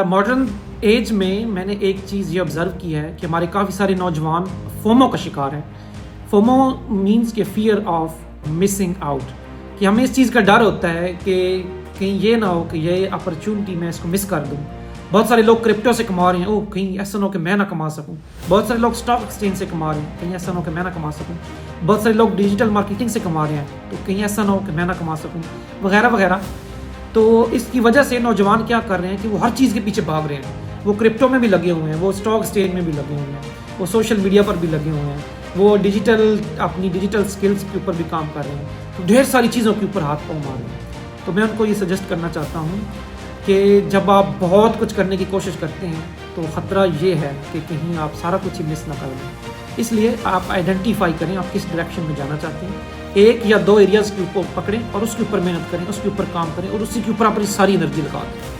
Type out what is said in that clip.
Modern age میں نے ایک چیز یہ آبزرو کی ہے کہ ہمارے کافی سارے نوجوان فومو کا شکار ہیں. فومو مینس کہ فیئر آف مسنگ آؤٹ، کہ ہمیں اس چیز کا ڈر ہوتا ہے کہ کہیں یہ نہ ہو کہ یہ اپرچونٹی میں اس کو مس کر دوں. بہت سارے لوگ کرپٹو سے کما رہے ہیں، کہیں ایسا نہ ہو کہ میں نہ کما سکوں. بہت سارے لوگ اسٹاک ایکسچینج سے کما رہے ہیں، کہیں ایسا نہ ہو کہ میں نہ کما سکوں. بہت سارے لوگ ڈیجیٹل مارکیٹنگ سے کما رہے ہیں، تو کہیں ایسا نہ ہو کہ میں نہ کما سکوں، وغیرہ وغیرہ. تو اس کی وجہ سے نوجوان کیا کر رہے ہیں کہ وہ ہر چیز کے پیچھے بھاگ رہے ہیں. وہ کرپٹو میں بھی لگے ہوئے ہیں، وہ اسٹاک ایکسچینج میں بھی لگے ہوئے ہیں، وہ سوشل میڈیا پر بھی لگے ہوئے ہیں، وہ اپنی ڈیجیٹل سکلز کے اوپر بھی کام کر رہے ہیں. تو ڈھیر ساری چیزوں کے اوپر ہاتھ پاؤں مار رہے ہیں. تو میں ان کو یہ سجیسٹ کرنا چاہتا ہوں کہ جب آپ بہت کچھ کرنے کی کوشش کرتے ہیں تو خطرہ یہ ہے کہ کہیں آپ سارا کچھ ہی مس نہ کر دیں. اس لیے آپ آئیڈینٹیفائی کریں آپ کس ڈائریکشن میں جانا چاہتے ہیں. ایک یا دو ایریاز کے اوپر پکڑیں اور اس کے اوپر محنت کریں، اس کے اوپر کام کریں اور اسی کے اوپر اپنی ساری انرجی لگا دیں.